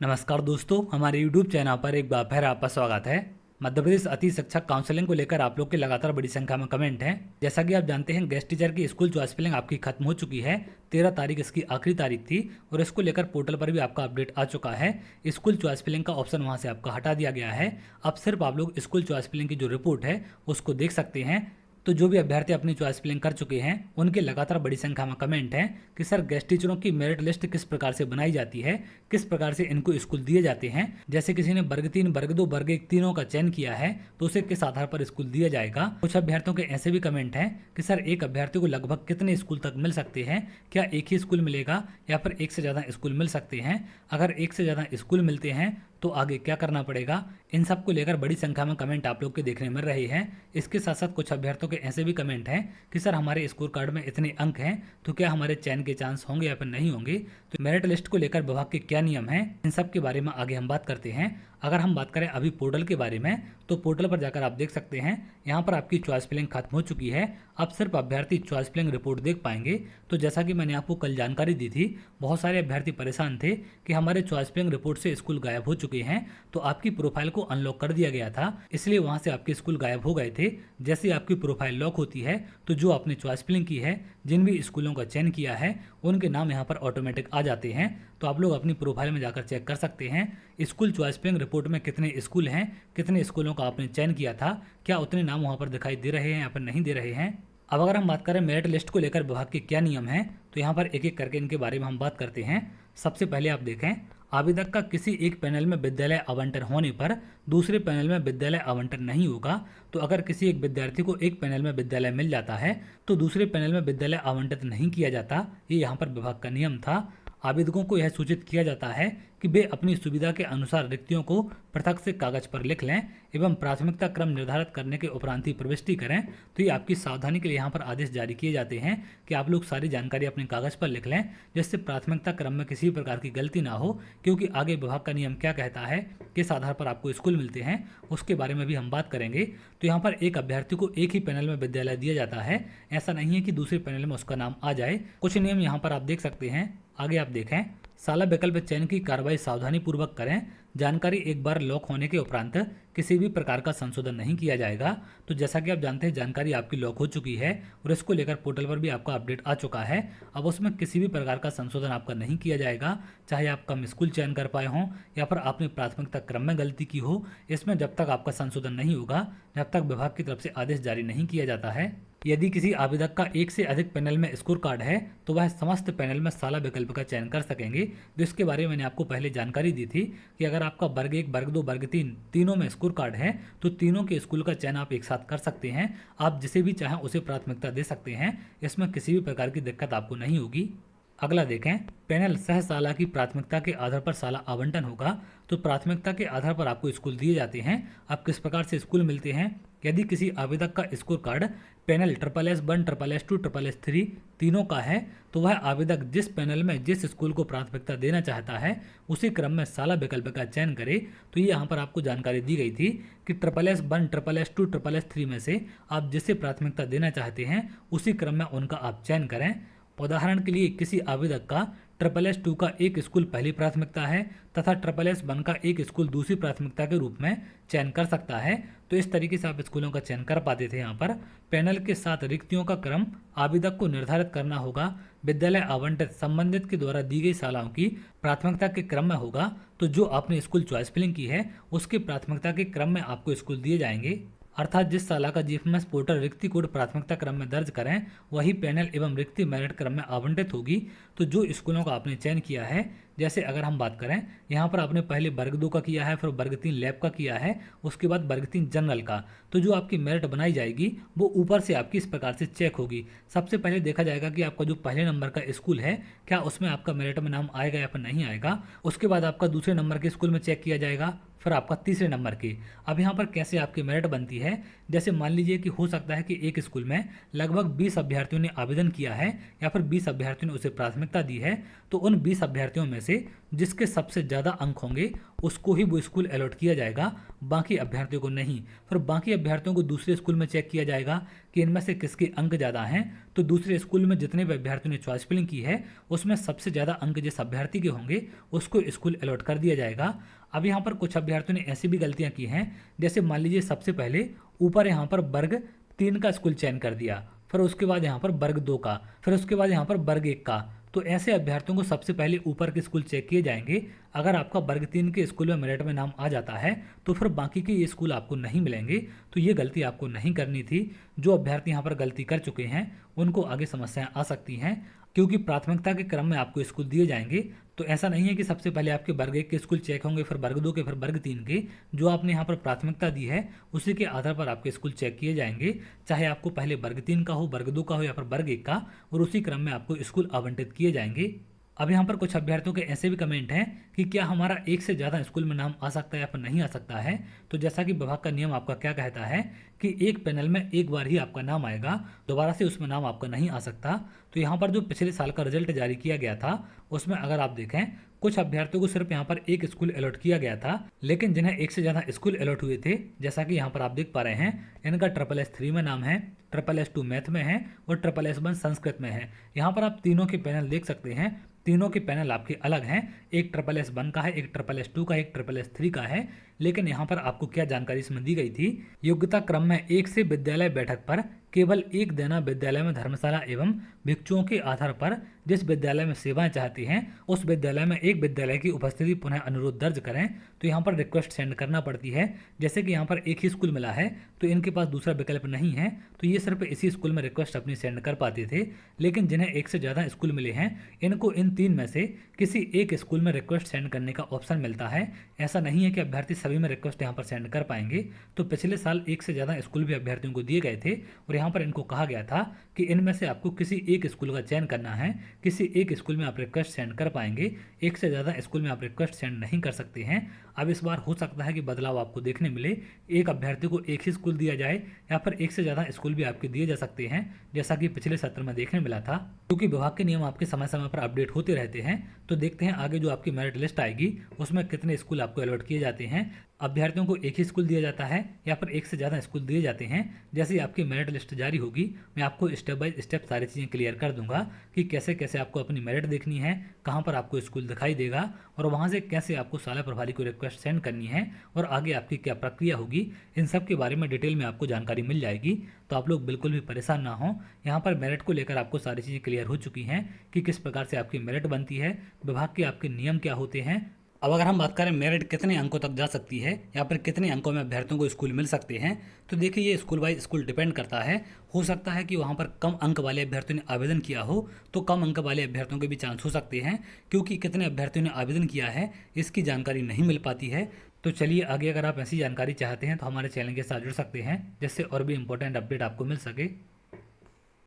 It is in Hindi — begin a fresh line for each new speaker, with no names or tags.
नमस्कार दोस्तों, हमारे YouTube चैनल पर एक बार फिर आपका स्वागत है। मध्य प्रदेश अति शिक्षक काउंसलिंग को लेकर आप लोग के लगातार बड़ी संख्या में कमेंट हैं। जैसा कि आप जानते हैं, गेस्ट टीचर की स्कूल चॉइस फिलिंग आपकी खत्म हो चुकी है। 13 तारीख इसकी आखिरी तारीख थी और इसको लेकर पोर्टल पर भी आपका अपडेट आ चुका है। स्कूल चॉइस फिलिंग का ऑप्शन वहां से आपका हटा दिया गया है। अब सिर्फ आप लोग स्कूल चॉइस फिलिंग की जो रिपोर्ट है उसको देख सकते हैं। तो जो भी अभ्यर्थी अपनी चॉइस फिलिंग कर चुके हैं उनके लगातार बड़ी संख्या में कमेंट हैं कि सर गेस्ट टीचरों की मेरिट लिस्ट किस प्रकार से बनाई जाती है, किस प्रकार से इनको स्कूल दिए जाते हैं। जैसे किसी ने वर्ग 3, वर्ग 2, वर्ग 1 तीनों का चयन किया है तो उसे किस आधार पर स्कूल दिया जाएगा। कुछ अभ्यर्थियों के ऐसे भी कमेंट हैं कि सर एक अभ्यर्थी को लगभग कितने स्कूल तक मिल सकते हैं, क्या एक ही स्कूल मिलेगा या फिर एक से ज़्यादा स्कूल मिल सकते हैं। अगर एक से ज़्यादा स्कूल मिलते हैं तो आगे क्या करना पड़ेगा। इन सब को लेकर बड़ी संख्या में कमेंट आप लोग के देखने मिल रहे हैं। इसके साथ साथ कुछ अभ्यर्थियों के ऐसे भी कमेंट हैं कि सर हमारे स्कोर कार्ड में इतने अंक हैं तो क्या हमारे चयन के चांस होंगे या फिर नहीं होंगे। तो मेरिट लिस्ट को लेकर विभाग के क्या नियम हैं, इन सब के बारे में आगे हम बात करते हैं। अगर हम बात करें अभी पोर्टल के बारे में तो पोर्टल पर जाकर आप देख सकते हैं यहाँ पर आपकी चॉइस फिलिंग खत्म हो चुकी है। अब सिर्फ अभ्यर्थी चॉइस फिलिंग रिपोर्ट देख पाएंगे। तो जैसा कि मैंने आपको कल जानकारी दी थी, बहुत सारे अभ्यर्थी परेशान थे कि हमारे चॉइस फिलिंग रिपोर्ट से स्कूल गायब हो चुके हैं। तो आपकी प्रोफाइल को अनलॉक कर दिया गया था, इसलिए वहां से आपके स्कूल गायब हो गए थे। जैसे आपकी प्रोफाइल लॉक होती है तो जो आपने चॉइस फिलिंग की है, जिन भी स्कूलों का चयन किया है, उनके नाम यहाँ पर ऑटोमेटिक आ जाते हैं। तो आप लोग अपनी प्रोफाइल में जाकर चेक कर सकते हैं स्कूल चॉइस फिलिंग रिपोर्ट में कितने स्कूल हैं, कितने स्कूलों का आपने चयन किया था, क्या उतने नाम वहाँ पर दिखाई दे रहे हैं या फिर नहीं दे रहे हैं। अब अगर हम बात करें मेरिट लिस्ट को लेकर विभाग के क्या नियम हैं तो यहाँ पर एक एक करके इनके बारे में हम बात करते हैं। सबसे पहले आप देखें, आवेदक का किसी एक पैनल में विद्यालय आवंटन होने पर दूसरे पैनल में विद्यालय आवंटन नहीं होगा। तो अगर किसी एक विद्यार्थी को एक पैनल में विद्यालय मिल जाता है तो दूसरे पैनल में विद्यालय आवंटित नहीं किया जाता। ये यहाँ पर विभाग का नियम था। आवेदकों को यह सूचित किया जाता है कि वे अपनी सुविधा के अनुसार रिक्तियों को पृथक से कागज पर लिख लें एवं प्राथमिकता क्रम निर्धारित करने के उपरांत ही प्रविष्टि करें। तो ये आपकी सावधानी के लिए यहाँ पर आदेश जारी किए जाते हैं कि आप लोग सारी जानकारी अपने कागज पर लिख लें, जिससे प्राथमिकता क्रम में किसी प्रकार की गलती ना हो। क्योंकि आगे विभाग का नियम क्या कहता है, किस आधार पर आपको स्कूल मिलते हैं, उसके बारे में भी हम बात करेंगे। तो यहाँ पर एक अभ्यर्थी को एक ही पैनल में विद्यालय दिया जाता है, ऐसा नहीं है कि दूसरे पैनल में उसका नाम आ जाए। कुछ नियम यहाँ पर आप देख सकते हैं। आगे आप देखें, साला विकल्प चयन की कार्रवाई सावधानी पूर्वक करें। जानकारी एक बार लॉक होने के उपरांत किसी भी प्रकार का संशोधन नहीं किया जाएगा। तो जैसा कि आप जानते हैं, जानकारी आपकी लॉक हो चुकी है और इसको लेकर पोर्टल पर भी आपका अपडेट आ चुका है। अब उसमें किसी भी प्रकार का संशोधन आपका नहीं किया जाएगा, चाहे आप कम स्कूल चयन कर पाए हों या फिर आपने प्राथमिकता क्रम में गलती की हो। इसमें जब तक आपका संशोधन नहीं होगा, जब तक विभाग की तरफ से आदेश जारी नहीं किया जाता है। यदि किसी आवेदक का एक से अधिक पैनल में स्कोर कार्ड है तो वह समस्त पैनल में साला विकल्प का चयन कर सकेंगे। जिसके बारे में मैंने आपको पहले जानकारी दी थी कि अगर आपका वर्ग 1, वर्ग 2, वर्ग 3 तीनों में स्कोर कार्ड है तो तीनों के स्कूल का चयन आप एक साथ कर सकते हैं। आप जिसे भी चाहें उसे प्राथमिकता दे सकते हैं, इसमें किसी भी प्रकार की दिक्कत आपको नहीं होगी। अगला देखें, पैनल सह साला की प्राथमिकता के आधार पर साला आवंटन होगा। तो प्राथमिकता के आधार पर आपको स्कूल दिए जाते हैं। अब किस प्रकार से स्कूल मिलते हैं, यदि किसी आवेदक का score card panel SSS1, SSS2, SSS3 तीनों का है तो वह आवेदक जिस पैनल में जिस स्कूल को प्राथमिकता देना चाहता है उसी क्रम में साला विकल्प का चयन करे। तो ये यहाँ पर आपको जानकारी दी गई थी कि SSS1, SSS2, SSS3 में से आप जिसे प्राथमिकता देना चाहते हैं उसी क्रम में उनका आप चयन करें। उदाहरण के लिए किसी आवेदक का SSS2 का एक स्कूल पहली प्राथमिकता है तथा SSS1 का एक स्कूल दूसरी प्राथमिकता के रूप में चयन कर सकता है। तो इस तरीके से आप स्कूलों का चयन कर पाते थे। यहाँ पर पैनल के साथ रिक्तियों का क्रम आवेदक को निर्धारित करना होगा। विद्यालय आवंटित संबंधित के द्वारा दी गई शालाओं की प्राथमिकता के क्रम में होगा। तो जो आपने स्कूल चॉइस फिलिंग की है उसके प्राथमिकता के क्रम में आपको स्कूल दिए जाएंगे। अर्थात जिस साला का जीएफएमएस पोर्टल रिक्ति कोड प्राथमिकता क्रम में दर्ज करें वही पैनल एवं रिक्ति मेरिट क्रम में आवंटित होगी। तो जो स्कूलों का आपने चयन किया है, जैसे अगर हम बात करें यहाँ पर आपने पहले वर्ग 2 का किया है, फिर वर्ग 3 लैब का किया है, उसके बाद वर्ग 3 जनरल का, तो जो आपकी मेरिट बनाई जाएगी वो ऊपर से आपकी इस प्रकार से चेक होगी। सबसे पहले देखा जाएगा कि आपका जो पहले नंबर का स्कूल है क्या उसमें आपका मेरिट में नाम आएगा या फिर नहीं आएगा। उसके बाद आपका दूसरे नंबर के स्कूल में चेक किया जाएगा, फिर आपका तीसरे नंबर की। अब यहाँ पर कैसे आपकी मेरिट बनती है, जैसे मान लीजिए कि हो सकता है कि एक स्कूल में लगभग 20 अभ्यर्थियों ने आवेदन किया है या फिर 20 अभ्यर्थियों ने उसे प्राथमिकता दी है। तो उन 20 अभ्यर्थियों में से जिसके सबसे ज़्यादा अंक होंगे उसको ही वो स्कूल अलॉट किया जाएगा, बाकी अभ्यर्थियों को नहीं। फिर बाकी अभ्यर्थियों को दूसरे स्कूल में चेक किया जाएगा कि इनमें से किसके अंक ज़्यादा हैं। तो दूसरे स्कूल में जितने भी अभ्यर्थियों ने चॉइस फिलिंग की है उसमें सबसे ज़्यादा अंक जिस अभ्यर्थी के होंगे उसको स्कूल अलॉट कर दिया जाएगा। अब यहाँ पर कुछ अभ्यर्थियों ने ऐसी भी गलतियाँ की हैं, जैसे मान लीजिए सबसे पहले ऊपर यहाँ पर वर्ग 3 का स्कूल चयन कर दिया, फिर उसके बाद यहाँ पर वर्ग 2 का, फिर उसके बाद यहाँ पर वर्ग 1 का। तो ऐसे अभ्यर्थियों को सबसे पहले ऊपर के स्कूल चेक किए जाएंगे। अगर आपका वर्ग 3 के स्कूल में मेरिट में नाम आ जाता है तो फिर बाकी के ये स्कूल आपको नहीं मिलेंगे। तो ये गलती आपको नहीं करनी थी। जो अभ्यर्थी यहाँ पर गलती कर चुके हैं उनको आगे समस्याएं आ सकती हैं, क्योंकि प्राथमिकता के क्रम में आपको स्कूल दिए जाएंगे। तो ऐसा नहीं है कि सबसे पहले आपके वर्ग 1 के स्कूल चेक होंगे, फिर वर्ग 2 के, फिर वर्ग 3 के। जो आपने यहाँ पर प्राथमिकता दी है उसी के आधार पर आपके स्कूल चेक किए जाएंगे, चाहे आपको पहले वर्ग 3 का हो, वर्ग 2 का हो या फिर वर्ग 1 का, और उसी क्रम में आपको स्कूल आवंटित किए जाएंगे। अब यहाँ पर कुछ अभ्यर्थियों के ऐसे भी कमेंट हैं कि क्या हमारा एक से ज़्यादा स्कूल में नाम आ सकता है या फिर नहीं आ सकता है। तो जैसा कि विभाग का नियम आपका क्या कहता है कि एक पैनल में एक बार ही आपका नाम आएगा, दोबारा से उसमें नाम आपका नहीं आ सकता। तो यहाँ पर जो पिछले साल का रिजल्ट जारी किया गया था उसमें अगर आप देखें, कुछ अभ्यर्थियों को सिर्फ यहाँ पर एक स्कूल अलॉट किया गया था, लेकिन जिन्हें एक से ज़्यादा स्कूल अलॉट हुए थे, जैसा कि यहाँ पर आप देख पा रहे हैं, इनका SSS3 में नाम है, SSS2 मैथ में है और SSS1 संस्कृत में है। यहाँ पर आप तीनों के पैनल देख सकते हैं, तीनों के पैनल आपके अलग हैं, एक SSS1 का है, एक SSS2 का है, एक SSS3 का है। लेकिन यहाँ पर आपको क्या जानकारी इसमें दी गई थी, योग्यता क्रम में एक से विद्यालय बैठक पर केवल एक देना विद्यालय में धर्मशाला एवं भिक्षुओं के आधार पर जिस विद्यालय में सेवाएं चाहती हैं उस विद्यालय में एक विद्यालय की उपस्थिति पुनः अनुरोध दर्ज करें। तो यहाँ पर रिक्वेस्ट सेंड करना पड़ती है। जैसे कि यहाँ पर एक ही स्कूल मिला है तो इनके पास दूसरा विकल्प नहीं है, तो ये सिर्फ इसी स्कूल में रिक्वेस्ट अपनी सेंड कर पाते थे। लेकिन जिन्हें एक से ज़्यादा स्कूल मिले हैं इनको इन 3 में से किसी एक स्कूल में रिक्वेस्ट सेंड करने का ऑप्शन मिलता है। ऐसा नहीं है कि अभ्यर्थी सभी में रिक्वेस्ट यहाँ पर सेंड कर पाएंगे। तो पिछले साल एक से ज़्यादा स्कूल भी अभ्यर्थियों को दिए गए थे और यहाँ पर इनको कहा गया था कि इनमें से आपको किसी एक स्कूल का चयन करना है, किसी एक स्कूल में आप रिक्वेस्ट सेंड कर पाएंगे, एक से ज़्यादा स्कूल में आप रिक्वेस्ट सेंड नहीं कर सकते हैं। अब इस बार हो सकता है कि बदलाव आपको देखने मिले, एक अभ्यर्थी को एक ही स्कूल दिया जाए या फिर एक से ज़्यादा स्कूल भी आपके दिए जा सकते हैं, जैसा कि पिछले सत्र में देखने मिला था। क्योंकि विभाग के नियम आपके समय समय पर अपडेट होते रहते हैं, तो देखते हैं आगे जो आपकी मेरिट लिस्ट आएगी उसमें कितने स्कूल आपको अलॉट किए जाते हैं। अभ्यर्थियों को एक ही स्कूल दिया जाता है या फिर एक से ज़्यादा स्कूल दिए जाते हैं। जैसे ही आपकी मेरिट लिस्ट जारी होगी मैं आपको स्टेप बाय स्टेप सारी चीज़ें क्लियर कर दूंगा कि कैसे कैसे आपको अपनी मेरिट देखनी है, कहाँ पर आपको स्कूल दिखाई देगा और वहाँ से कैसे आपको शाला प्रभारी को रिक्वेस्ट सेंड करनी है और आगे आपकी क्या प्रक्रिया होगी। इन सब के बारे में डिटेल में आपको जानकारी मिल जाएगी। तो आप लोग बिल्कुल भी परेशान ना हो, यहाँ पर मेरिट को लेकर आपको सारी चीज़ें क्लियर हो चुकी हैं कि किस प्रकार से आपकी मेरिट बनती है, विभाग के आपके नियम क्या होते हैं। अब अगर हम बात करें मेरिट कितने अंकों तक जा सकती है या फिर कितने अंकों में अभ्यर्थियों को स्कूल मिल सकते हैं, तो देखिए ये स्कूल वाइज स्कूल डिपेंड करता है। हो सकता है कि वहाँ पर कम अंक वाले अभ्यर्थियों ने आवेदन किया हो तो कम अंक वाले अभ्यर्थियों के भी चांस हो सकते हैं, क्योंकि कितने अभ्यर्थियों ने आवेदन किया है इसकी जानकारी नहीं मिल पाती है। तो चलिए आगे अगर आप ऐसी जानकारी चाहते हैं तो हमारे चैनल के साथ जुड़ सकते हैं, जिससे और भी इंपॉर्टेंट अपडेट आपको मिल सके।